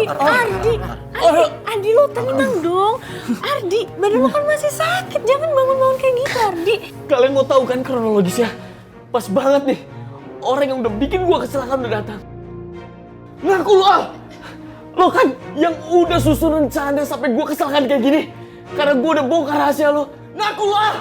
Ardi lo tenang dong. Ardi, badan lo kan masih sakit, jangan bangun-bangun kayak gitu Ardi. Kalian mau tahu kan kronologisnya? Pas banget nih, orang yang udah bikin gua kecelakaan udah datang. Ngaku lo Al! Lo kan yang udah susunan canda sampai gua kecelakaan kayak gini. Karena gua udah bongkar rahasia lo. Ngaku lo Al!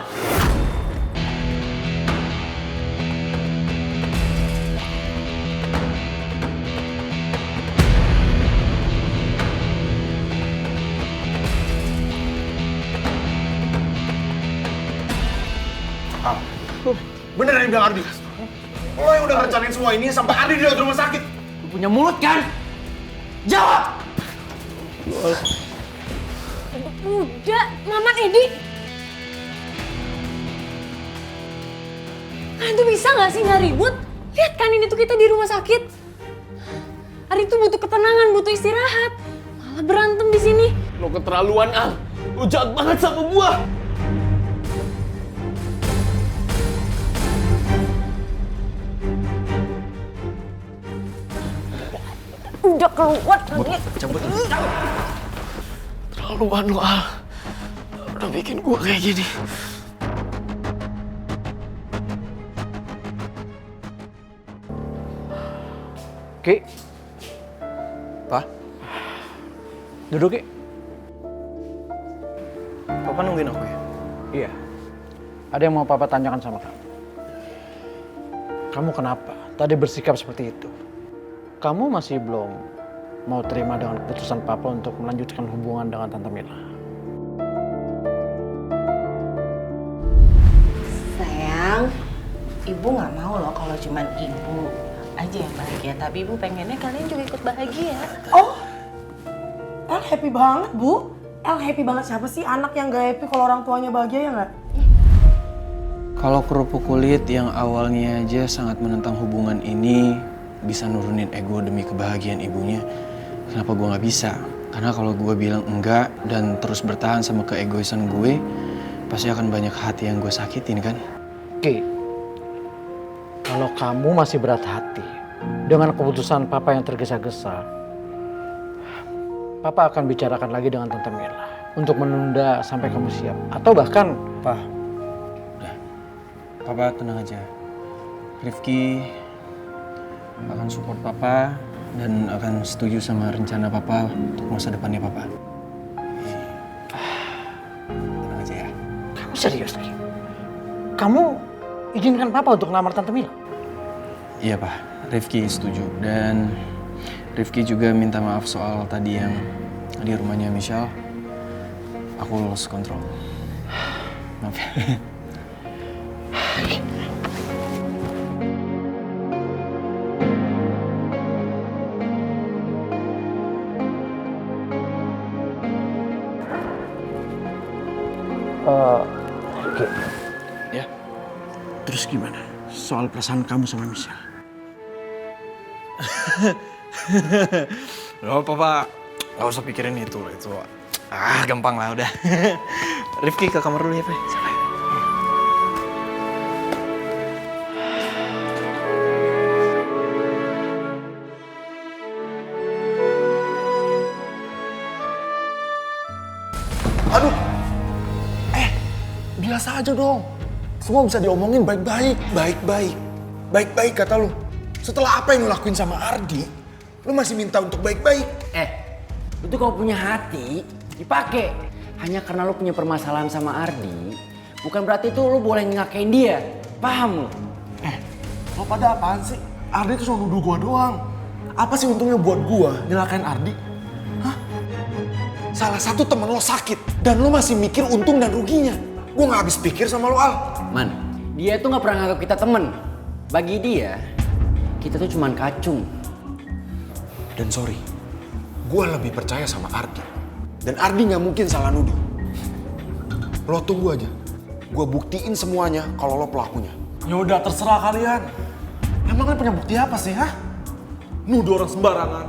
Bener yang bilang Ardi? Lo yang udah rencanain semua ini sampai Ardi di rumah sakit. Lu punya mulut kan? Jawab! Udah, Mama Edi. Kalian tuh bisa gak sih gak ribut? Lihat kan ini tuh kita di rumah sakit. Ardi tuh butuh ketenangan, butuh istirahat. Malah berantem di sini. Lo keterlaluan Al. Lo jahat banget sama gua. Udah keluar lagi. Cabut. Terlaluan lo Al. Udah bikin gua kayak gini. Ki. Pa? Duduk, Ki. Papa nungguin aku ya? Iya. Ada yang mau Papa tanyakan sama kamu. Kamu kenapa tadi bersikap seperti itu? Kamu masih belum mau terima dengan keputusan Papa untuk melanjutkan hubungan dengan Tante Mila? Sayang, Ibu nggak mau loh kalau cuman Ibu aja yang bahagia. Tapi Ibu pengennya kalian juga ikut bahagia. Oh, El happy banget, Bu. El happy banget. Siapa sih anak yang gak happy kalau orang tuanya bahagia, ya nggak? Kalau kerupuk kulit yang awalnya aja sangat menentang hubungan ini bisa nurunin ego demi kebahagiaan ibunya, kenapa gue nggak bisa? Karena kalau gue bilang enggak dan terus bertahan sama keegoisan gue, pasti akan banyak hati yang gue sakitin kan? Ki, kalau kamu masih berat hati dengan keputusan Papa yang tergesa-gesa, Papa akan bicarakan lagi dengan Tante Mila untuk menunda sampai kamu siap. Atau bahkan... Pak, udah. Papa tenang aja. Rifki akan support Papa dan akan setuju sama rencana Papa untuk masa depannya Papa. Tenang aja ya. Kamu serius, Ki? Kamu izinkan Papa untuk ngelamar Tante Mila? Iya Pak, Rifki setuju. Dan Rifki juga minta maaf soal tadi yang di rumahnya Michelle. Aku lost kontrol. Maaf ya. Oke. Ya. Terus gimana soal perasaan kamu sama Michelle? Loh Papa, gak usah pikirin itu. Gampang lah udah. Rifki ke kamar dulu ya Pak. Sampai. Aduh. Biasa aja dong. Semua bisa diomongin baik-baik. Baik-baik kata lu. Setelah apa yang lu lakuin sama Ardi, lu masih minta untuk baik-baik. Lu tuh kalau punya hati, dipakai. Hanya karena lu punya permasalahan sama Ardi, bukan berarti tuh lu boleh ngakain dia. Paham lu? Lo pada apaan sih? Ardi tuh cuma nuduh gua doang. Apa sih untungnya buat gua nyelakain Ardi? Hah? Salah satu temen lo sakit dan lo masih mikir untung dan ruginya. Gua gak habis pikir sama lo, Al. Man, dia tuh gak pernah nganggap kita temen. Bagi dia, kita tuh cuman kacung. Dan sorry, gua lebih percaya sama Ardi. Dan Ardi gak mungkin salah nuduh. Lo tunggu aja. Gua buktiin semuanya kalau lo pelakunya. Ya udah terserah kalian. Emang kalian punya bukti apa sih, hah? Nuduh orang sembarangan.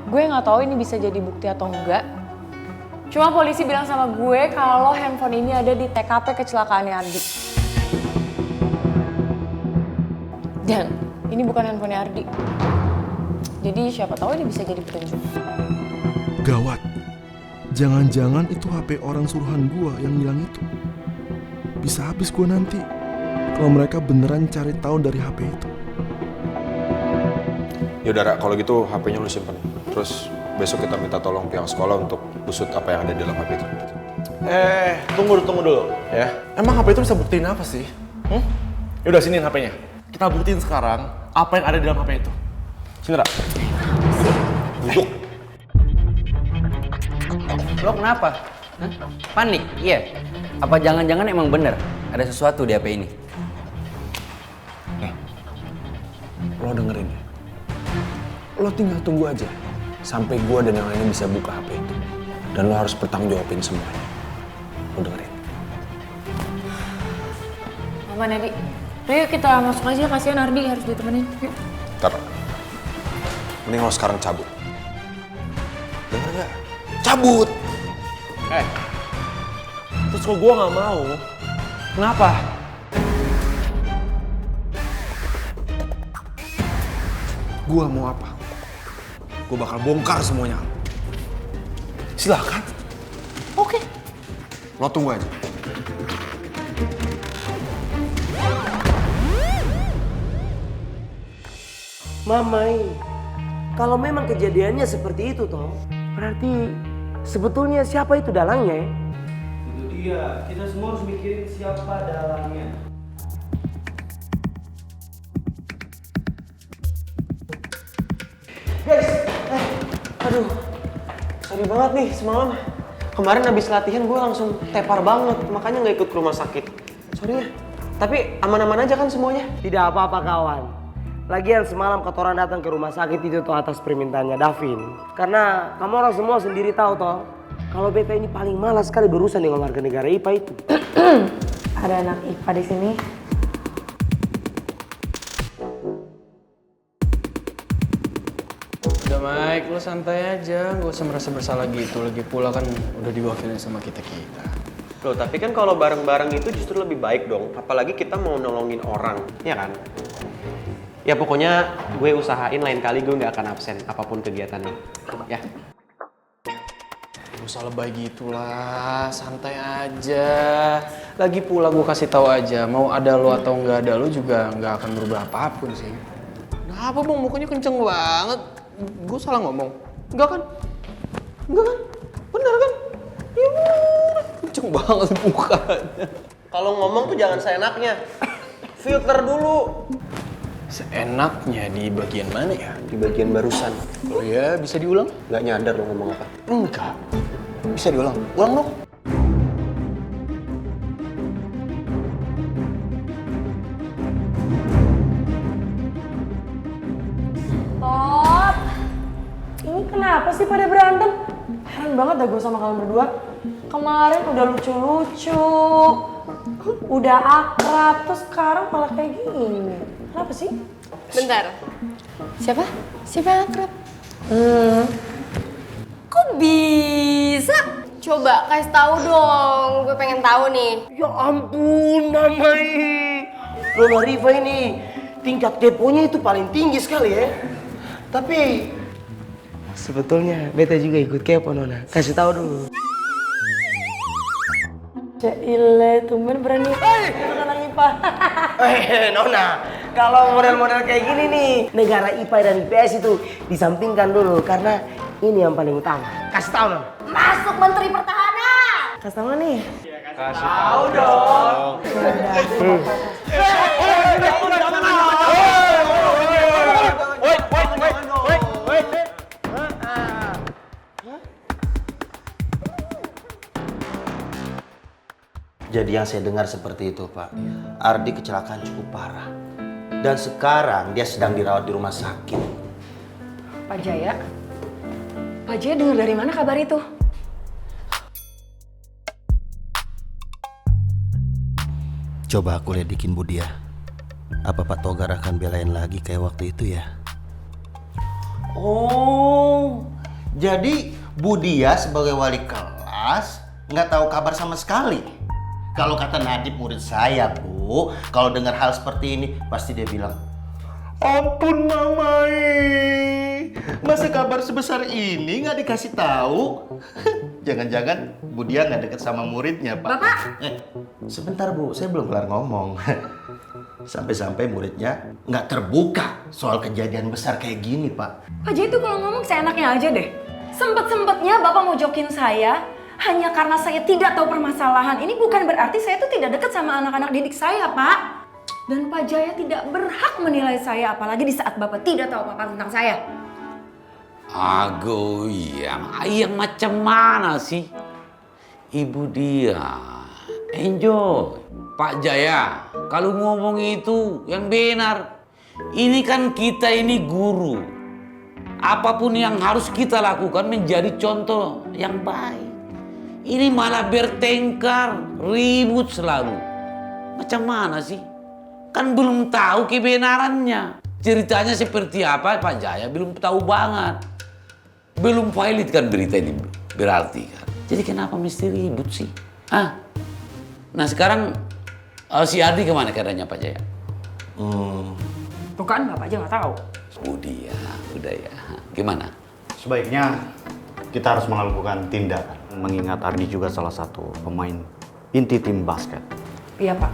Gue nggak tahu ini bisa jadi bukti atau enggak. Cuma polisi bilang sama gue kalau handphone ini ada di TKP kecelakaannya Ardi. Dan ini bukan handphonenya Ardi. Jadi siapa tahu ini bisa jadi petunjuk. Gawat. Jangan-jangan itu HP orang suruhan gua yang hilang itu. Bisa habis gua nanti kalau mereka beneran cari tahu dari HP itu. Yaudah, Ra, kalau gitu HP-nya lu simpen. Terus besok kita minta tolong pihak sekolah untuk usut apa yang ada di dalam HP itu. Tunggu dulu ya. Emang HP itu bisa buktiin apa sih? Yaudah, siniin HP-nya. Kita buktiin sekarang apa yang ada di dalam HP itu. Sini, Ra. Duduk. Lo kenapa? Hah? Panik? Iya. Apa jangan-jangan emang bener ada sesuatu di HP ini? Lo dengerin ya. Lo tinggal tunggu aja sampai gua dan yang lainnya bisa buka HP itu. Dan lo harus bertanggung jawabin semuanya. Lo dengerin. Aman ya, Di? Yuk kita masuk aja, kasihan Ardi harus ditemenin. Yuk. Ntar. Mending lo sekarang cabut. Dengar gak? Cabut! Terus kalau gua nggak mau, Kenapa? Gua mau apa? Gua bakal bongkar semuanya. silakan. Oke. Lo tunggu aja. Mamai, kalau memang kejadiannya seperti itu toh, berarti sebetulnya siapa itu dalangnya ya? Itu dia, kita semua harus mikirin siapa dalangnya. Guys, aduh, sorry banget nih semalam. Kemarin habis latihan gue langsung tepar banget, makanya nggak ikut ke rumah sakit. Sorry ya, tapi aman-aman aja kan semuanya? Tidak apa-apa kawan. Lagian semalam kotoran datang ke rumah sakit itu toh atas permintaannya Davin. Karena kamu orang semua sendiri tahu toh, kalau beta ini paling malas sekali berurusan dengan warga negara IPA itu. Ada anak IPA di sini. Udah Mike, lu santai aja, gak usah merasa bersalah gitu. Lagi pula kan udah diwakilin sama kita-kita. Loh, tapi kan kalau bareng-bareng itu justru lebih baik dong. Apalagi kita mau nolongin orang, ya kan? Ya pokoknya gue usahain lain kali gue nggak akan absen apapun kegiatannya, ya. Gak usah lebay gitulah, santai aja. Lagi pula gue kasih tahu aja, mau ada lo atau nggak ada lo juga nggak akan berubah apapun sih. Nah apa bang, mukanya kenceng banget. Gue salah ngomong? Enggak kan? Enggak kan? Bener kan? Ya kenceng banget mukanya. Kalau ngomong tuh jangan seenaknya, filter dulu. Seenaknya di bagian mana ya? Di bagian barusan. Oh ya, bisa diulang? Nggak nyadar lo ngomong apa? Enggak. Bisa diulang? Ulang dong. Stop! Ini kenapa sih pada berantem? Heran banget dah gue sama kalian berdua. Kemarin udah lucu-lucu, udah akrab, terus sekarang malah kayak gini. Kenapa sih? Bentar. Siapa? Siapa yang akrab? Kok bisa? Coba kasih tahu dong, gue pengen tahu nih. Ya ampun, Mamai. Nona Riva ini tingkat keponya itu paling tinggi sekali ya. Tapi sebetulnya beta juga ikut kepo, Nona. Kasih tahu dulu. Cile, tumben berani. Nona anak IPA. Nona, kalau model-model kayak gini nih, negara IPA dan IPS itu disampingkan dulu karena ini yang paling utama. Kasih tahu, Nona. Masuk Menteri Pertahanan. Kasih tahu nih. Kasih tahu dong. Jadi yang saya dengar seperti itu, Pak. Ardi kecelakaan cukup parah. Dan sekarang dia sedang dirawat di rumah sakit. Pak Jaya? Pak Jaya dengar dari mana kabar itu? Coba aku lidikin Budia. Apa Pak Togar akan belain lagi kayak waktu itu ya? Oh, Jadi Bu Dia sebagai wali kelas nggak tahu kabar sama sekali. Kalau kata Nadib murid saya, Bu, kalau dengar hal seperti ini pasti dia bilang, ampun Mamai, masa kabar sebesar ini nggak dikasih tahu? Jangan-jangan Bu Dia nggak deket sama muridnya, Pak. Bapak? Sebentar Bu, saya belum kelar ngomong. Sampai-sampai muridnya nggak terbuka soal kejadian besar kayak gini, Pak. Pak Jaya itu kalau ngomong seenaknya aja deh. Sempet-sempetnya Bapak mojokin saya hanya karena saya tidak tahu permasalahan. Ini bukan berarti saya itu tidak dekat sama anak-anak didik saya, Pak. Dan Pak Jaya tidak berhak menilai saya, apalagi di saat Bapak tidak tahu apa-apa tentang saya. Ago, yang macam mana sih? Ibu Dia, enjoy. Pak Jaya, kalau ngomong itu yang benar. Ini kan kita ini guru. Apapun yang harus kita lakukan menjadi contoh yang baik. Ini malah bertengkar, ribut selalu. Macam mana sih? Kan belum tahu kebenarannya. Ceritanya seperti apa Pak Jaya belum tahu banget. Belum valid kan berita ini berarti kan. Jadi kenapa mesti ribut sih? Nah sekarang si Ardi kemana keadaannya Pak Jaya? Tuh kan Bapak aja nggak tahu. Udah ya. Gimana? Sebaiknya kita harus melakukan tindakan. Mengingat Ardi juga salah satu pemain inti tim basket. Iya Pak.